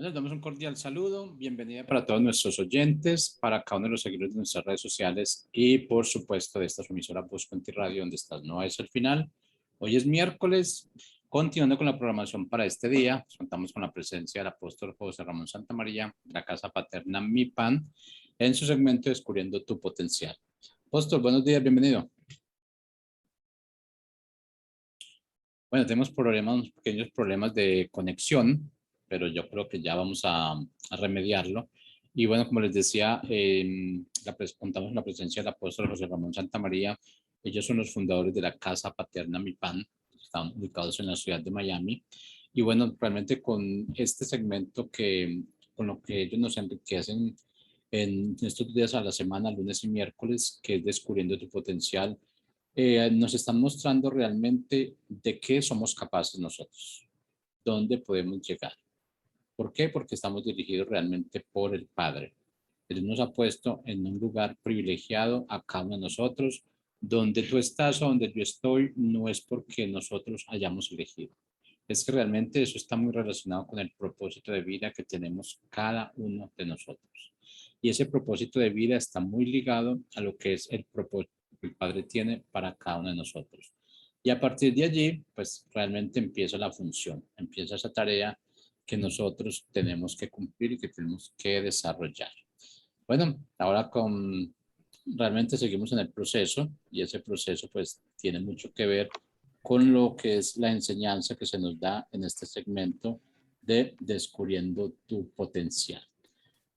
Les damos un cordial saludo, bienvenida para todos nuestros oyentes, para cada uno de los seguidores de nuestras redes sociales y por supuesto de esta su emisora Voz Puente Radio, donde estás, no es el final. Hoy es miércoles, continuando con la programación para este día, contamos con la presencia del apóstol José Ramón Santamaría, de la casa paterna Mi Pan, en su segmento Descubriendo tu Potencial. Apóstol, buenos días, bienvenido. Bueno, tenemos unos pequeños problemas de conexión, pero yo creo que ya vamos a remediarlo. Y bueno, como les decía, contamos con la presencia del apóstol José Ramón Santamaría. Ellos son los fundadores de la casa paterna Mi Pan, están ubicados en la ciudad de Miami. Y bueno, realmente con este segmento con lo que ellos nos enriquecen en estos días a la semana, lunes y miércoles, que es Descubriendo tu Potencial, nos están mostrando realmente de qué somos capaces nosotros, dónde podemos llegar. ¿Por qué? Porque estamos dirigidos realmente por el Padre. Él nos ha puesto en un lugar privilegiado a cada uno de nosotros. Donde tú estás o donde yo estoy no es porque nosotros hayamos elegido. Es que realmente eso está muy relacionado con el propósito de vida que tenemos cada uno de nosotros. Y ese propósito de vida está muy ligado a lo que es el propósito que el Padre tiene para cada uno de nosotros. Y a partir de allí, pues realmente empieza la función, empieza esa tarea que nosotros tenemos que cumplir y que tenemos que desarrollar. Bueno, ahora realmente seguimos en el proceso y ese proceso pues tiene mucho que ver con lo que es la enseñanza que se nos da en este segmento de Descubriendo tu Potencial.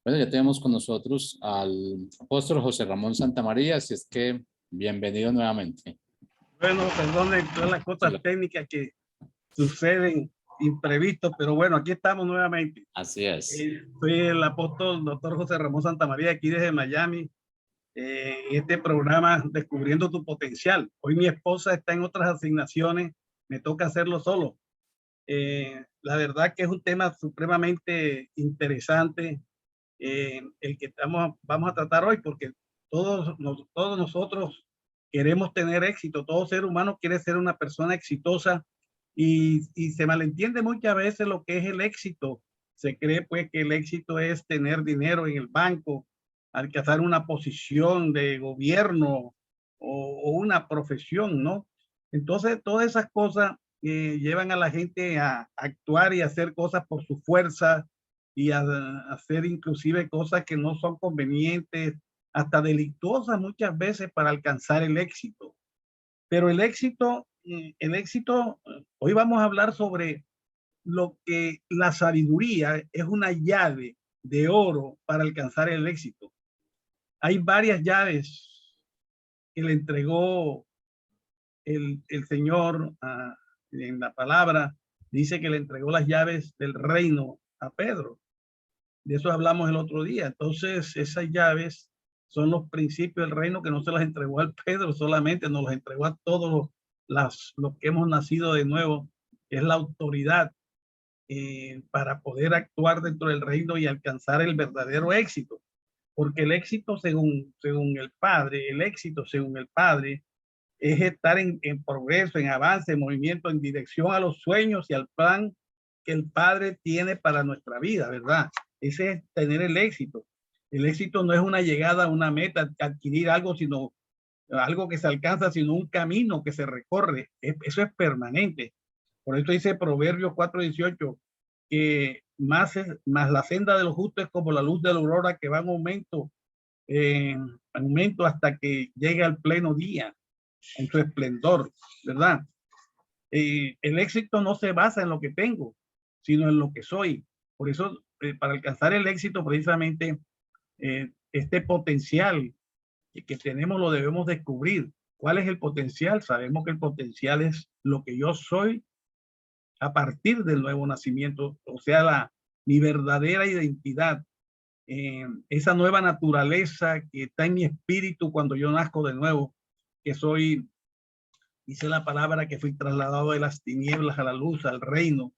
Bueno, ya tenemos con nosotros al apóstol José Ramón Santamaría, así es que bienvenido nuevamente. Bueno, perdonen todas las cosas técnicas que suceden imprevistos, pero bueno, aquí estamos nuevamente. Así es. Soy el apóstol doctor José Ramón Santamaría, aquí desde Miami, en este programa Descubriendo tu Potencial. Hoy mi esposa está en otras asignaciones, me toca hacerlo solo. La verdad que es un tema supremamente interesante, el que vamos a tratar hoy, porque todos nosotros queremos tener éxito, todo ser humano quiere ser una persona exitosa y se malentiende muchas veces lo que es el éxito. Se cree pues que el éxito es tener dinero en el banco, alcanzar una posición de gobierno o una profesión, ¿no? Entonces todas esas cosas llevan a la gente a actuar y hacer cosas por su fuerza y a hacer inclusive cosas que no son convenientes, hasta delictuosas muchas veces para alcanzar el éxito. Pero el éxito, hoy vamos a hablar sobre lo que la sabiduría es una llave de oro para alcanzar el éxito. Hay varias llaves que le entregó el Señor en la palabra. Dice que le entregó las llaves del reino a Pedro. De eso hablamos el otro día. Entonces, esas llaves son los principios del reino que no se las entregó al Pedro solamente, nos los entregó a todos los que hemos nacido de nuevo. Es la autoridad para poder actuar dentro del reino y alcanzar el verdadero éxito. Porque el éxito según el Padre, el éxito según el Padre es estar en progreso, en avance, en movimiento, en dirección a los sueños y al plan que el Padre tiene para nuestra vida, ¿verdad? Ese es tener el éxito. El éxito no es una llegada a una meta, adquirir algo, sino algo que se alcanza, sino un camino que se recorre. Eso es permanente. Por eso dice Proverbios 4:18, que más la senda de los justos es como la luz de la aurora que va en aumento hasta que llegue al pleno día, en su esplendor, ¿verdad? El éxito no se basa en lo que tengo, sino en lo que soy. Por eso, para alcanzar el éxito, precisamente, este potencial que tenemos lo debemos descubrir. ¿Cuál es el potencial? Sabemos que el potencial es lo que yo soy a partir del nuevo nacimiento, o sea, mi verdadera identidad, esa nueva naturaleza que está en mi espíritu cuando yo nazco de nuevo, que soy, dice la palabra, que fui trasladado de las tinieblas a la luz, al reino,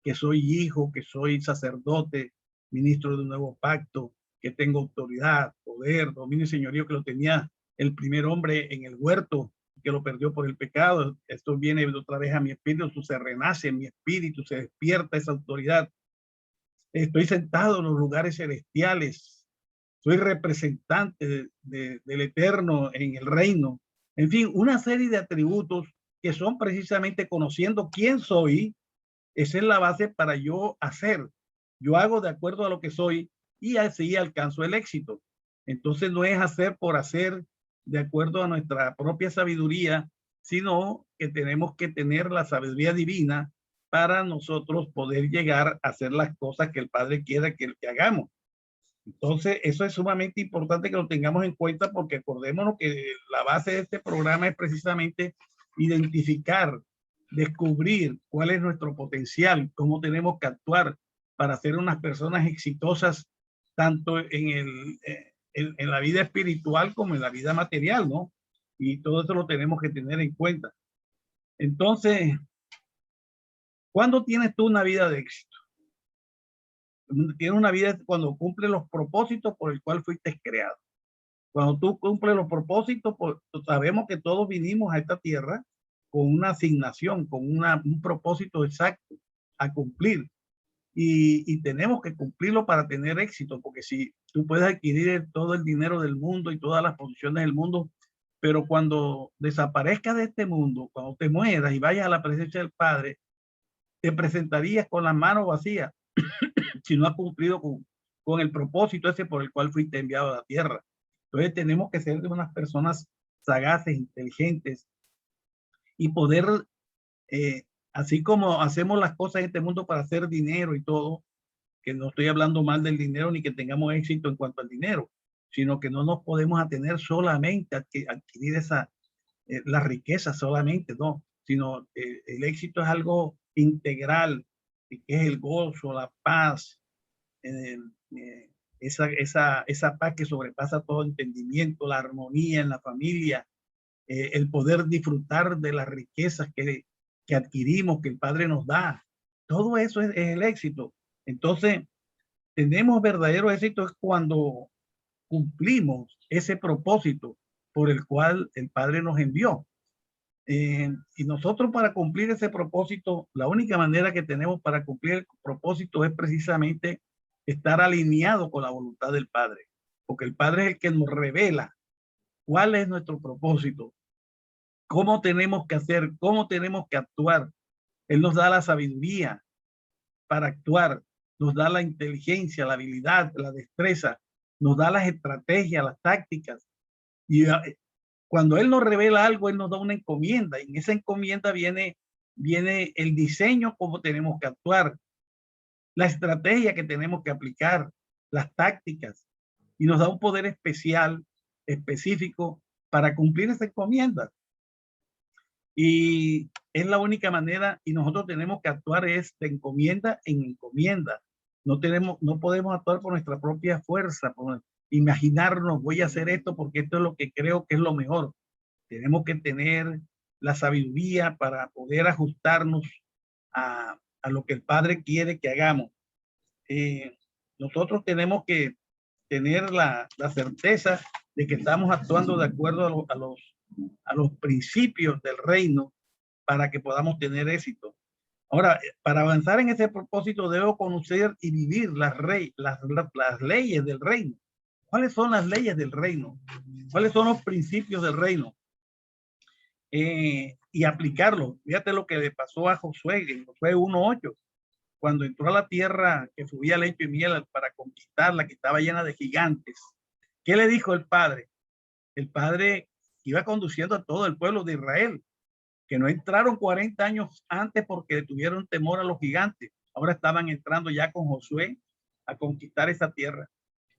que soy hijo, que soy sacerdote, ministro de un nuevo pacto, que tengo autoridad, poder, dominio y señorío, que lo tenía el primer hombre en el huerto, que lo perdió por el pecado. Esto viene otra vez a mi espíritu, se renace en mi espíritu, se despierta esa autoridad. estoy sentado en los lugares celestiales, soy representante del Eterno en el reino. En fin, una serie de atributos que son precisamente conociendo quién soy. Esa es la base para yo hacer. Yo hago de acuerdo a lo que soy y así alcanzo el éxito. Entonces no es hacer por hacer de acuerdo a nuestra propia sabiduría, sino que tenemos que tener la sabiduría divina para nosotros poder llegar a hacer las cosas que el Padre quiere que hagamos. Entonces, eso es sumamente importante que lo tengamos en cuenta porque acordémonos que la base de este programa es precisamente identificar, descubrir cuál es nuestro potencial, cómo tenemos que actuar para ser unas personas exitosas tanto en la vida espiritual como en la vida material, ¿no? Y todo eso lo tenemos que tener en cuenta. Entonces, ¿cuándo tienes tú una vida de éxito? Tienes una vida cuando cumple los propósitos por el cual fuiste creado. Cuando tú cumples los propósitos, pues, sabemos que todos vinimos a esta tierra con una asignación, con un propósito exacto a cumplir. Y tenemos que cumplirlo para tener éxito, porque si tú puedes adquirir todo el dinero del mundo y todas las posiciones del mundo, pero cuando desaparezcas de este mundo, cuando te mueras y vayas a la presencia del Padre, te presentarías con las manos vacías si no has cumplido con el propósito ese por el cual fuiste enviado a la tierra. Entonces tenemos que ser unas personas sagaces, inteligentes y poder, así como hacemos las cosas en este mundo para hacer dinero y todo, que no estoy hablando mal del dinero ni que tengamos éxito en cuanto al dinero, sino que no nos podemos atener solamente a adquirir la riqueza solamente, no, sino el éxito es algo integral, que es el gozo, la paz, eh, eh, esa paz que sobrepasa todo entendimiento, la armonía en la familia, el poder disfrutar de las riquezas que adquirimos, que el Padre nos da. Todo eso es el éxito. Entonces, tenemos verdadero éxito es cuando cumplimos ese propósito por el cual el Padre nos envió. Y nosotros para cumplir ese propósito, la única manera que tenemos para cumplir el propósito es precisamente estar alineado con la voluntad del Padre, porque el Padre es el que nos revela cuál es nuestro propósito, cómo tenemos que hacer, cómo tenemos que actuar. Él nos da la sabiduría para actuar, nos da la inteligencia, la habilidad, la destreza, nos da las estrategias, las tácticas. Y cuando Él nos revela algo, Él nos da una encomienda. Y en esa encomienda viene el diseño, cómo tenemos que actuar, la estrategia que tenemos que aplicar, las tácticas. Y nos da un poder especial, específico, para cumplir esa encomienda. Y es la única manera, y nosotros tenemos que actuar es de encomienda en encomienda. No podemos actuar por nuestra propia fuerza, por imaginarnos, voy a hacer esto porque esto es lo que creo que es lo mejor. Tenemos que tener la sabiduría para poder ajustarnos a lo que el Padre quiere que hagamos. Nosotros tenemos que tener la certeza de que estamos actuando de acuerdo a los principios del reino para que podamos tener éxito. Ahora, para avanzar en ese propósito, debo conocer y vivir las leyes del reino. ¿Cuáles son las leyes del reino? ¿Cuáles son los principios del reino? Y aplicarlo. Fíjate lo que le pasó a Josué en Josué 1:8, cuando entró a la tierra que fluía leche y miel para conquistarla, que estaba llena de gigantes. ¿Qué le dijo el Padre? El Padre iba conduciendo a todo el pueblo de Israel, que no entraron 40 años antes porque tuvieron temor a los gigantes. Ahora estaban entrando ya con Josué a conquistar esa tierra.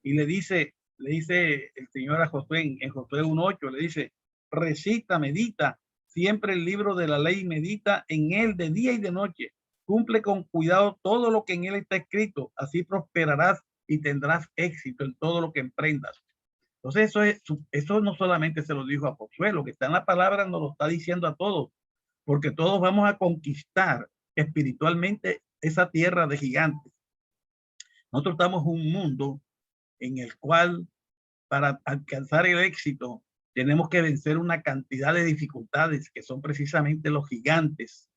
Y le dice el Señor a Josué en Josué 1:8, le dice, recita, medita siempre el libro de la ley, medita en él de día y de noche. Cumple con cuidado todo lo que en él está escrito, así prosperarás y tendrás éxito en todo lo que emprendas. Entonces eso no solamente se lo dijo a Josué, lo que está en la palabra nos lo está diciendo a todos, porque todos vamos a conquistar espiritualmente esa tierra de gigantes. Nosotros estamos en un mundo en el cual para alcanzar el éxito tenemos que vencer una cantidad de dificultades que son precisamente los gigantes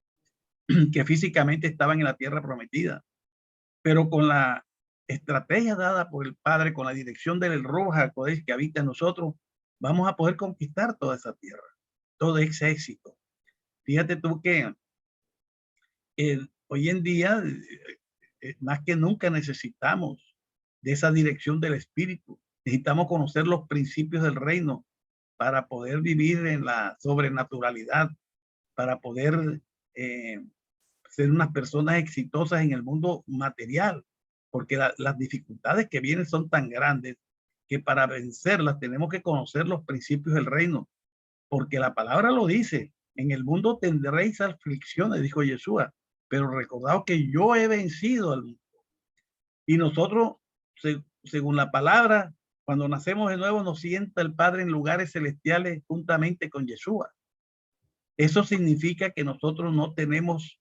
que físicamente estaban en la tierra prometida. pero con la estrategia dada por el Padre, con la dirección del Ruach HaKodesh que habita en nosotros, vamos a poder conquistar toda esa tierra, todo ese éxito. Fíjate tú que hoy en día, más que nunca necesitamos de esa dirección del Espíritu. Necesitamos conocer los principios del reino para poder vivir en la sobrenaturalidad, para poder ser unas personas exitosas en el mundo material, porque las dificultades que vienen son tan grandes que para vencerlas tenemos que conocer los principios del reino, porque la palabra lo dice, en el mundo tendréis aflicciones, dijo Yeshua, pero recordaos que yo he vencido al mundo. Y nosotros, según la palabra, cuando nacemos de nuevo, nos sienta el Padre en lugares celestiales juntamente con Yeshua. Eso significa que nosotros no tenemos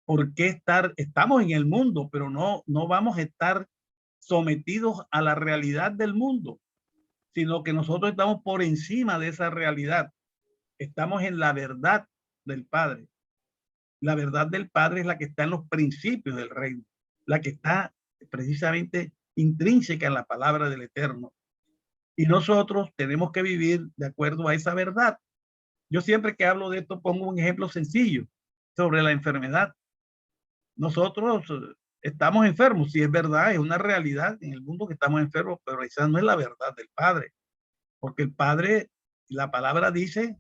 por qué estamos en el mundo, pero no vamos a estar sometidos a la realidad del mundo, sino que nosotros estamos por encima de esa realidad. Estamos en la verdad del Padre. La verdad del Padre es la que está en los principios del reino, la que está precisamente intrínseca en la palabra del Eterno. Y nosotros tenemos que vivir de acuerdo a esa verdad. Yo siempre que hablo de esto pongo un ejemplo sencillo sobre la enfermedad. Nosotros estamos enfermos, sí es verdad, es una realidad en el mundo que estamos enfermos, pero esa no es la verdad del Padre, porque el Padre, la palabra dice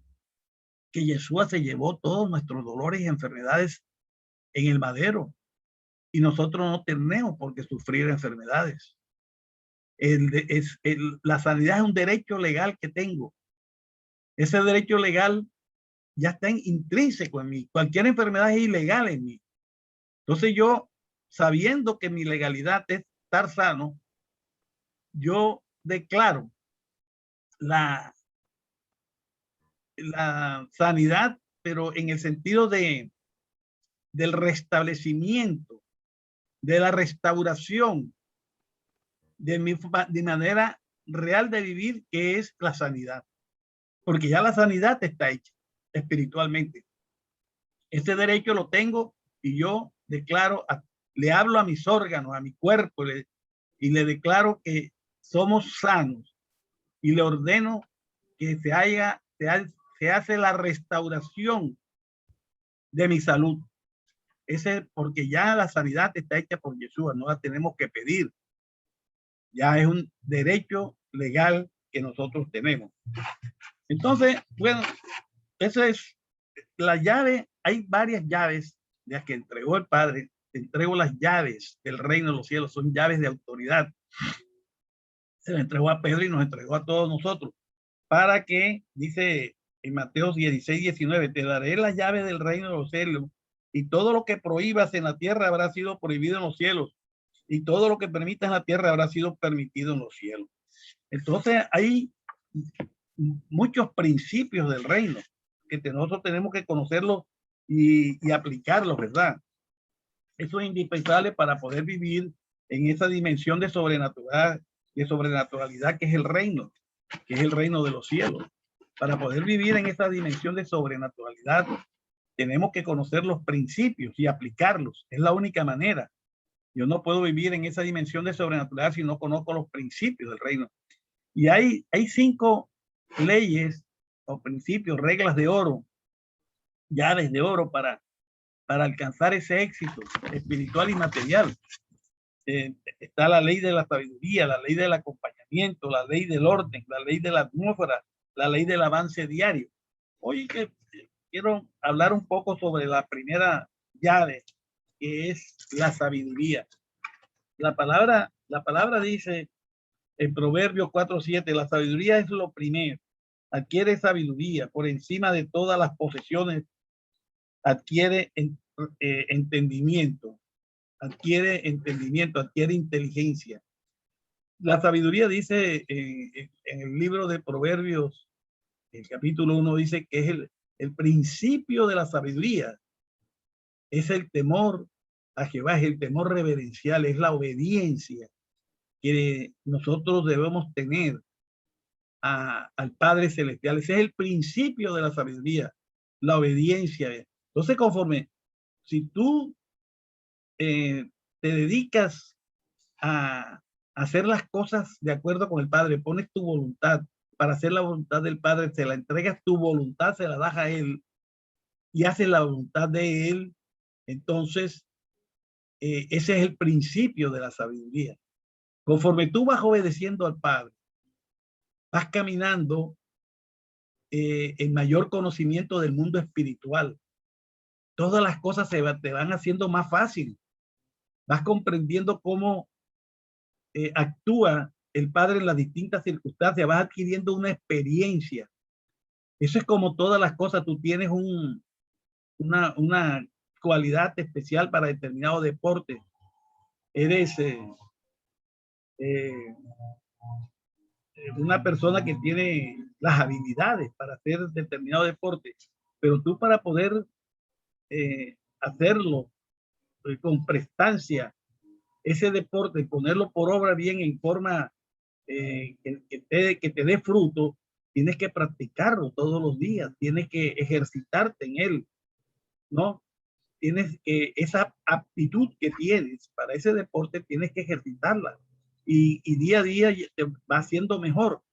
que Yeshua se llevó todos nuestros dolores y enfermedades en el madero y nosotros no tenemos por qué sufrir enfermedades. La sanidad es un derecho legal que tengo. Ese derecho legal ya está intrínseco en mí. Cualquier enfermedad es ilegal en mí. Entonces yo, sabiendo que mi legalidad es estar sano, yo declaro la sanidad, pero en el sentido del restablecimiento, de la restauración de mi manera real de vivir, que es la sanidad. Porque ya la sanidad está hecha espiritualmente. Ese derecho lo tengo y yo declaro, le hablo a mis órganos, a mi cuerpo, y le declaro que somos sanos y le ordeno que se hace la restauración de mi salud. Porque ya la sanidad está hecha por Yeshua, no la tenemos que pedir. Ya es un derecho legal que nosotros tenemos. Entonces, bueno, esa es la llave. Hay varias llaves de las que entregó el Padre. Entrego las llaves del reino de los cielos, son llaves de autoridad. Se le entregó a Pedro y nos entregó a todos nosotros para que, dice en Mateo 16, 19, te daré las llaves del reino de los cielos y todo lo que prohíbas en la tierra habrá sido prohibido en los cielos y todo lo que permitas en la tierra habrá sido permitido en los cielos. Entonces hay muchos principios del reino que nosotros tenemos que conocerlos y aplicarlos, ¿verdad? Eso es indispensable para poder vivir en esa dimensión de sobrenaturalidad que es el reino de los cielos. Para poder vivir en esa dimensión de sobrenaturalidad, tenemos que conocer los principios y aplicarlos. Es la única manera. Yo no puedo vivir en esa dimensión de sobrenaturalidad si no conozco los principios del reino. Y hay 5 leyes o principios, reglas de oro, llaves de oro para alcanzar ese éxito espiritual y material. Está la ley de la sabiduría, la ley del acompañamiento, la ley del orden, la ley de la atmósfera, la ley del avance diario. Hoy quiero hablar un poco sobre la primera llave, que es la sabiduría. La palabra dice en Proverbios 4:7, la sabiduría es lo primero. Adquiere sabiduría por encima de todas las posesiones. Adquiere entendimiento. Adquiere inteligencia. La sabiduría dice en el libro de Proverbios, el capítulo 1 dice que es el principio de la sabiduría. Es el temor a Jehová, es el temor reverencial, es la obediencia que nosotros debemos tener al Padre Celestial. Ese es el principio de la sabiduría, la obediencia. Entonces, si tú te dedicas a hacer las cosas de acuerdo con el Padre, pones tu voluntad para hacer la voluntad del Padre, se la entregas tu voluntad, se la das a Él y haces la voluntad de Él, entonces ese es el principio de la sabiduría. Conforme tú vas obedeciendo al Padre, vas caminando en mayor conocimiento del mundo espiritual. Todas las cosas te van haciendo más fácil. Vas comprendiendo cómo actúa el Padre en las distintas circunstancias, vas adquiriendo una experiencia. Eso es como todas las cosas, tú tienes una cualidad especial para determinado deporte. Eres una persona que tiene las habilidades para hacer determinado deporte, pero tú para poder hacerlo con prestancia, ese deporte, ponerlo por obra bien en forma que te dé fruto, tienes que practicarlo todos los días, tienes que ejercitarte en él, ¿no? Tienes que, esa aptitud que tienes para ese deporte, tienes que ejercitarla y día a día te va haciendo mejor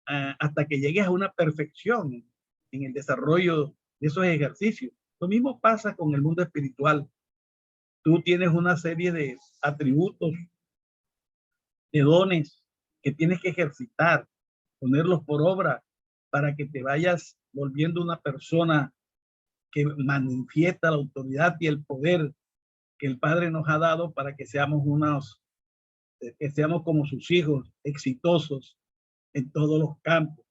hasta que llegues a una perfección en el desarrollo de esos ejercicios. Lo mismo pasa con el mundo espiritual. Tú tienes una serie de atributos, de dones que tienes que ejercitar, ponerlos por obra para que te vayas volviendo una persona que manifiesta la autoridad y el poder que el Padre nos ha dado para que seamos que seamos como sus hijos, exitosos en todos los campos,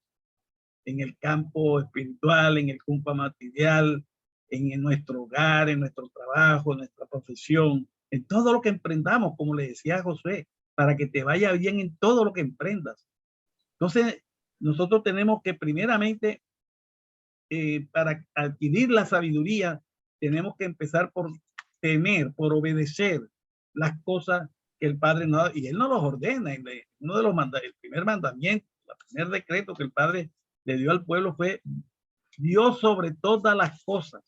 en el campo espiritual, en el campo material, en nuestro hogar, en nuestro trabajo, en nuestra profesión, en todo lo que emprendamos, como le decía José, para que te vaya bien en todo lo que emprendas. Entonces, nosotros tenemos que primeramente, para adquirir la sabiduría, tenemos que empezar por por obedecer las cosas que el Padre nos da, y Él nos los ordena. Uno de los el primer mandamiento, el primer decreto que el Padre le dio al pueblo fue: Dios sobre todas las cosas,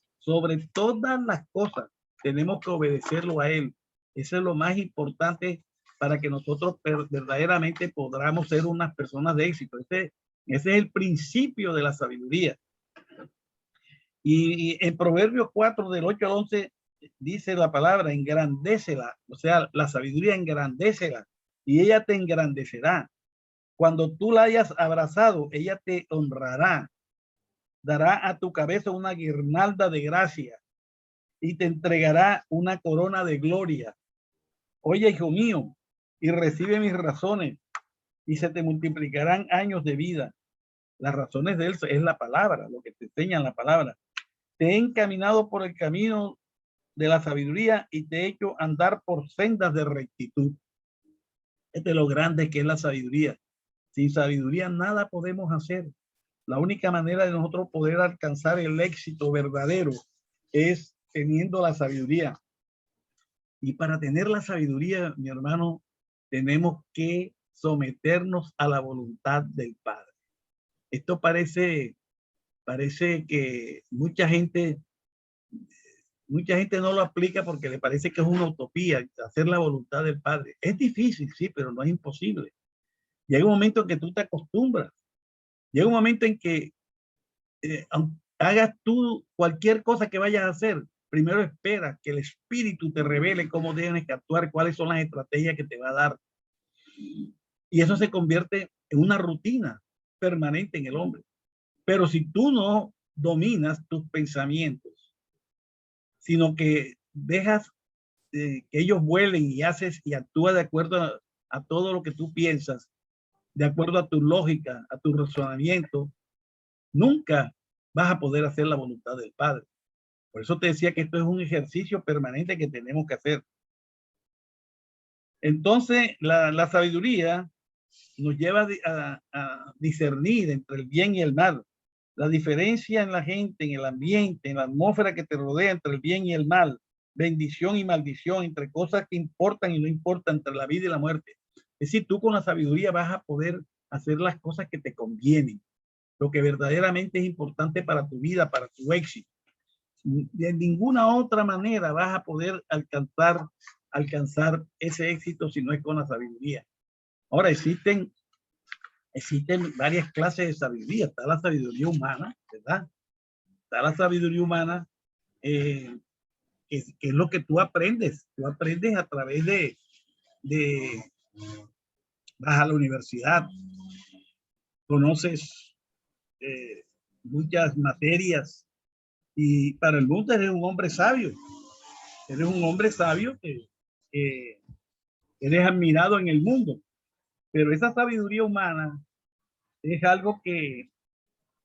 tenemos que obedecerlo a Él. Eso es lo más importante para que nosotros verdaderamente podamos ser unas personas de éxito. Ese es el principio de la sabiduría. Y en Proverbios 4, del 8 al 11, dice la palabra: engrandécela, o sea, la sabiduría engrandécela, y ella te engrandecerá. Cuando tú la hayas abrazado, ella te honrará. Dará a tu cabeza una guirnalda de gracia y te entregará una corona de gloria. Oye, hijo mío, y recibe mis razones, y se te multiplicarán años de vida. Las razones de él es la palabra, lo que te enseñan la palabra. Te he encaminado por el camino de la sabiduría y te he hecho andar por sendas de rectitud. Este es lo grande que es la sabiduría. Sin sabiduría nada podemos hacer. La única manera de nosotros poder alcanzar el éxito verdadero es teniendo la sabiduría. Y para tener la sabiduría, mi hermano, tenemos que someternos a la voluntad del Padre. Esto parece que mucha gente no lo aplica porque le parece que es una utopía hacer la voluntad del Padre. Es difícil, sí, pero no es imposible. Llega un momento en que tú te acostumbras. Llega un momento en que hagas tú cualquier cosa que vayas a hacer, primero espera que el Espíritu te revele cómo tienes que actuar, cuáles son las estrategias que te va a dar. Y eso se convierte en una rutina permanente en el hombre. Pero si tú no dominas tus pensamientos, sino que dejas que ellos vuelen y haces y actúas de acuerdo a todo lo que tú piensas, de acuerdo a tu lógica, a tu razonamiento, nunca vas a poder hacer la voluntad del Padre. Por eso te decía que esto es un ejercicio permanente que tenemos que hacer. Entonces, la sabiduría nos lleva a discernir entre el bien y el mal. La diferencia en la gente, en el ambiente, en la atmósfera que te rodea entre el bien y el mal, bendición y maldición, entre cosas que importan y no importan, entre la vida y la muerte. Es decir, tú con la sabiduría vas a poder hacer las cosas que te convienen, lo que verdaderamente es importante para tu vida, para tu éxito. De ninguna otra manera vas a poder alcanzar alcanzar ese éxito si no es con la sabiduría. Ahora, existen varias clases de sabiduría. Está la sabiduría humana, ¿verdad? Está la sabiduría humana, que es lo que tú aprendes. Tú aprendes a través de vas a la universidad, conoces muchas materias y para el mundo eres un hombre sabio. Eres un hombre sabio que eres admirado en el mundo. Pero esa sabiduría humana es algo que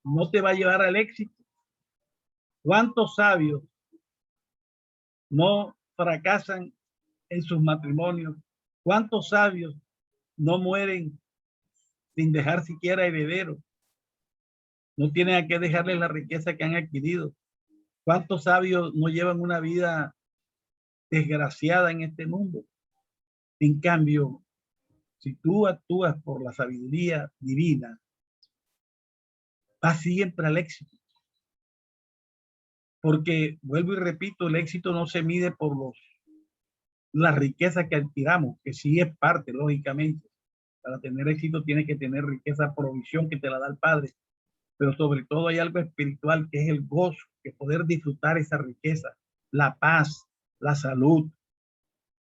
no te va a llevar al éxito. ¿Cuántos sabios no fracasan en sus matrimonios? ¿Cuántos sabios no mueren sin dejar siquiera heredero? No tienen a qué dejarles la riqueza que han adquirido. ¿Cuántos sabios no llevan una vida desgraciada en este mundo? En cambio, si tú actúas por la sabiduría divina, vas siempre al éxito. Porque, vuelvo y repito, el éxito no se mide por la riqueza que adquiramos, que sí es parte, lógicamente. Para tener éxito tienes que tener riqueza, provisión que te la da el Padre. Pero sobre todo hay algo espiritual que es el gozo, que poder disfrutar esa riqueza, la paz, la salud,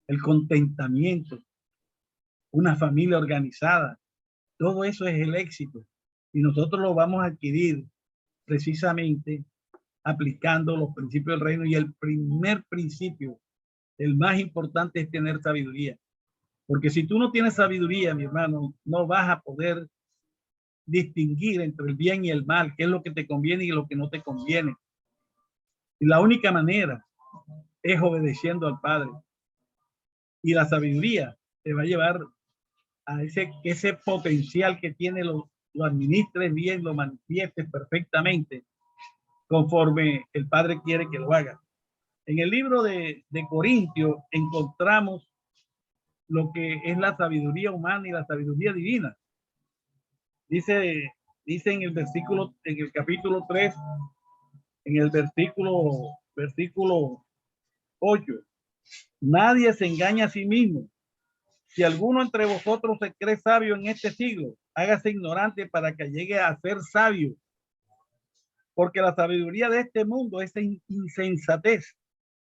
el contentamiento, una familia organizada. Todo eso es el éxito. Y nosotros lo vamos a adquirir precisamente aplicando los principios del reino. Y el primer principio, el más importante, es tener sabiduría. Porque si tú no tienes sabiduría, mi hermano, no vas a poder distinguir entre el bien y el mal, qué es lo que te conviene y lo que no te conviene. Y la única manera es obedeciendo al Padre. Y la sabiduría te va a llevar a ese potencial que tiene, lo administres bien, lo manifiestes perfectamente, conforme el Padre quiere que lo haga. En el libro de Corintios encontramos lo que es la sabiduría humana y la sabiduría divina. Dice en el versículo, en el capítulo 3, en el versículo 8, nadie se engaña a sí mismo. Si alguno entre vosotros se cree sabio en este siglo, hágase ignorante para que llegue a ser sabio. Porque la sabiduría de este mundo es insensatez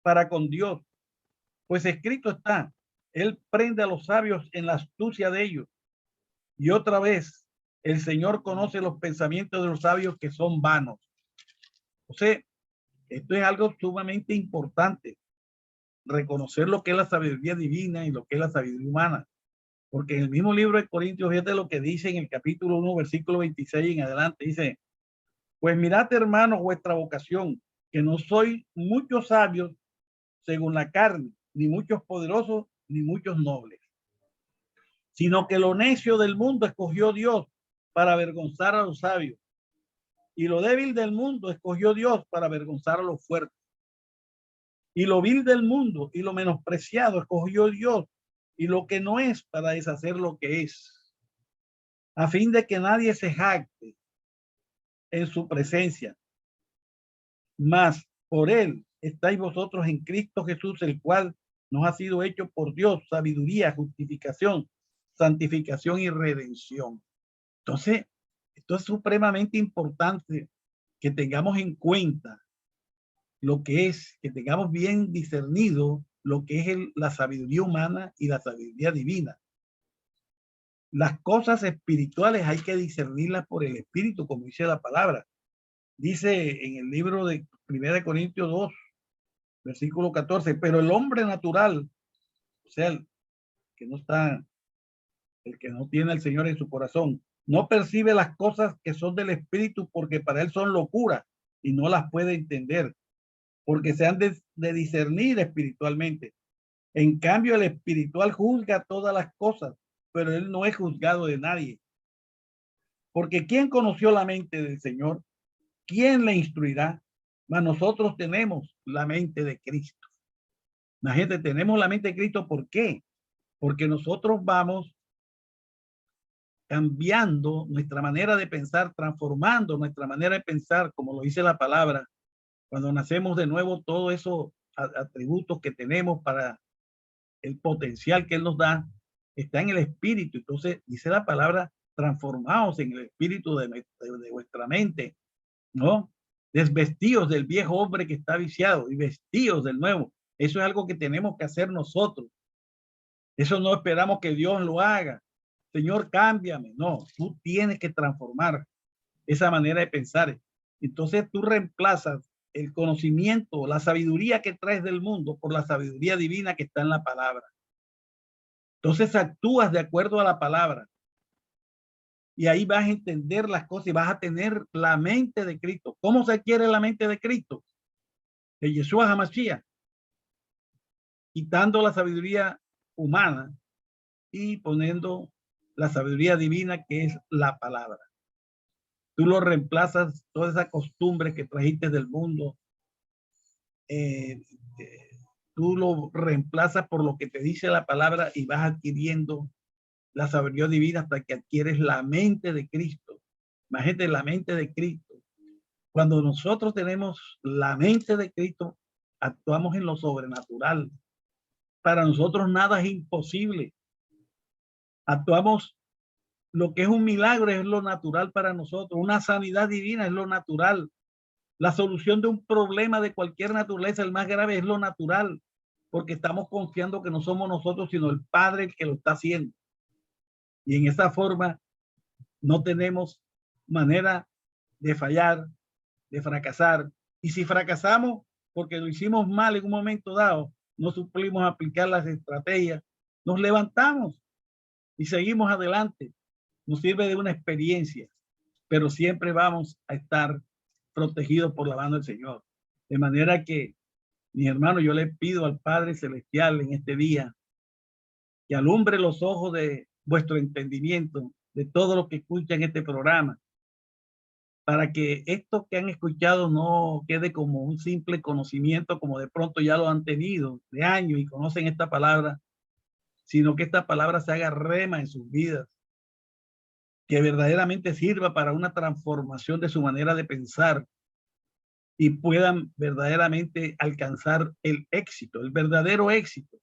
para con Dios. Pues escrito está, Él prende a los sabios en la astucia de ellos. Y otra vez, el Señor conoce los pensamientos de los sabios, que son vanos. O sea, esto es algo sumamente importante. Reconocer lo que es la sabiduría divina y lo que es la sabiduría humana. Porque en el mismo libro de Corintios, fíjate lo que dice en el capítulo 1, versículo 26 en adelante. Dice, pues mirad, hermanos, vuestra vocación, que no sois muchos sabios según la carne, ni muchos poderosos, ni muchos nobles, sino que lo necio del mundo escogió Dios para avergonzar a los sabios, y lo débil del mundo escogió Dios para avergonzar a los fuertes, y lo vil del mundo y lo menospreciado escogió Dios, y lo que no es, para deshacer lo que es, a fin de que nadie se jacte en su presencia. Mas por él estáis vosotros en Cristo Jesús, el cual nos ha sido hecho por Dios sabiduría, justificación, santificación y redención. Entonces, esto es supremamente importante, que tengamos en cuenta lo que es, que tengamos bien discernido lo que es la sabiduría humana y la sabiduría divina. Las cosas espirituales hay que discernirlas por el Espíritu, como dice la palabra. Dice en el libro de 1 Corintios 2, versículo 14, pero el hombre natural, o sea, el que no tiene al Señor en su corazón, no percibe las cosas que son del Espíritu, porque para él son locura y no las puede entender, porque se han de discernir espiritualmente. En cambio, el espiritual juzga todas las cosas, pero él no es juzgado de nadie. Porque ¿quién conoció la mente del Señor? ¿Quién le instruirá? Mas nosotros tenemos la mente de Cristo. La gente, tenemos la mente de Cristo. ¿Por qué? Porque nosotros vamos cambiando nuestra manera de pensar, transformando nuestra manera de pensar, como lo dice la palabra. Cuando nacemos de nuevo, todos esos atributos que tenemos para el potencial que Él nos da está en el espíritu. Entonces dice la palabra, transformados en el espíritu de vuestra mente, ¿no? Desvestidos del viejo hombre que está viciado y vestidos del nuevo. Eso es algo que tenemos que hacer nosotros. Eso no esperamos que Dios lo haga. Señor, cámbiame. No, tú tienes que transformar esa manera de pensar. Entonces tú reemplazas el conocimiento, la sabiduría que traes del mundo por la sabiduría divina que está en la palabra. Entonces actúas de acuerdo a la palabra. Y ahí vas a entender las cosas y vas a tener la mente de Cristo. ¿Cómo se adquiere la mente de Cristo? De Yeshua HaMashiach. Quitando la sabiduría humana y poniendo la sabiduría divina que es la palabra. Tú lo reemplazas, toda esa costumbre que trajiste del mundo, tú lo reemplazas por lo que te dice la palabra y vas adquiriendo la sabiduría divina hasta que adquieres la mente de Cristo. Imagínate la mente de Cristo. Cuando nosotros tenemos la mente de Cristo, actuamos en lo sobrenatural. Para nosotros nada es imposible. Actuamos, lo que es un milagro es lo natural para nosotros. Una sanidad divina es lo natural. La solución de un problema de cualquier naturaleza, el más grave, es lo natural, porque estamos confiando que no somos nosotros, sino el Padre el que lo está haciendo. Y en esa forma no tenemos manera de fallar, de fracasar. Y si fracasamos porque lo hicimos mal en un momento dado, no supimos aplicar las estrategias, nos levantamos y seguimos adelante. Nos sirve de una experiencia, pero siempre vamos a estar protegidos por la mano del Señor. De manera que, mis hermanos, yo le pido al Padre Celestial en este día que alumbre los ojos de vuestro entendimiento, de todo lo que escuchan este programa, para que esto que han escuchado no quede como un simple conocimiento, como de pronto ya lo han tenido de años y conocen esta palabra, sino que esta palabra se haga rema en sus vidas, que verdaderamente sirva para una transformación de su manera de pensar y puedan verdaderamente alcanzar el éxito, el verdadero éxito,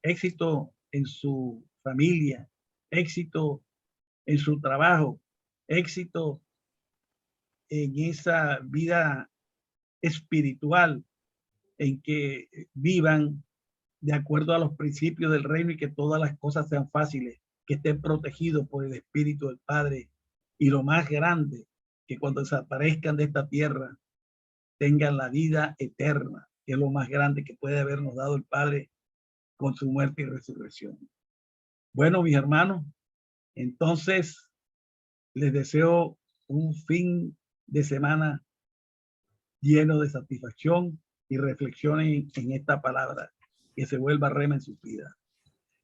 éxito en su familia, éxito en su trabajo, éxito en esa vida espiritual en que vivan de acuerdo a los principios del reino y que todas las cosas sean fáciles, que estén protegidos por el Espíritu del Padre. Y lo más grande, que cuando desaparezcan de esta tierra, tengan la vida eterna, que es lo más grande que puede habernos dado el Padre con su muerte y resurrección. Bueno, mis hermanos, entonces les deseo un fin de semana lleno de satisfacción y reflexionen en esta palabra, que se vuelva rema en su vida.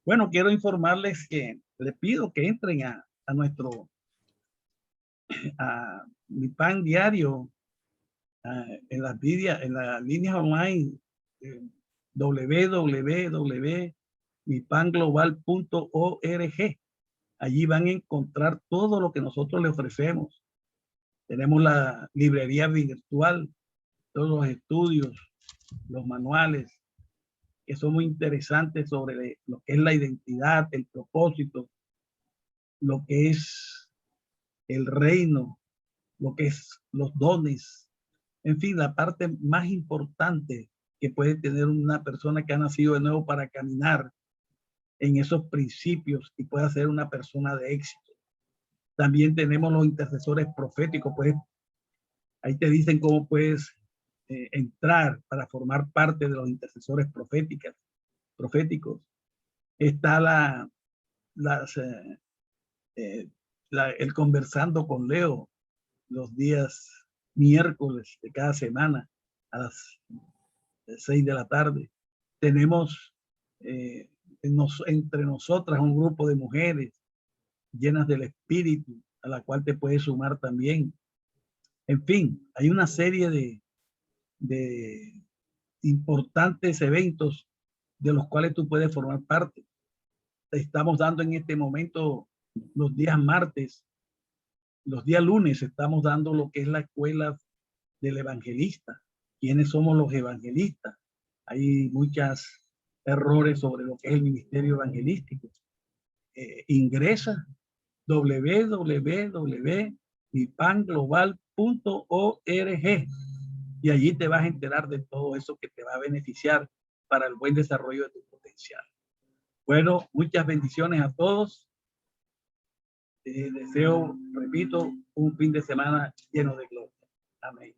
Bueno, quiero informarles que les pido que entren a nuestro, a mi pan diario, en las líneas online, www.mipanglobal.org. Allí van a encontrar todo lo que nosotros le ofrecemos. Tenemos la librería virtual, todos los estudios, los manuales, que son muy interesantes sobre lo que es la identidad, el propósito, lo que es el reino, lo que es los dones, en fin, la parte más importante que puede tener una persona que ha nacido de nuevo para caminar en esos principios y pueda ser una persona de éxito. También tenemos los intercesores proféticos, pues ahí te dicen cómo puedes entrar para formar parte de los intercesores proféticos. Está el conversando con Leo los días miércoles de cada semana a las 6 de la tarde. Tenemos entre nosotras un grupo de mujeres llenas del espíritu a la cual te puedes sumar también. En fin, hay una serie de importantes eventos de los cuales tú puedes formar parte. Estamos dando en este momento los días martes, los días lunes estamos dando lo que es la escuela del evangelista. ¿Quiénes somos los evangelistas? Hay muchas errores sobre lo que es el ministerio evangelístico, ingresa www.mipanglobal.org y allí te vas a enterar de todo eso que te va a beneficiar para el buen desarrollo de tu potencial. Bueno, muchas bendiciones a todos. Deseo, repito, un fin de semana lleno de gloria. Amén.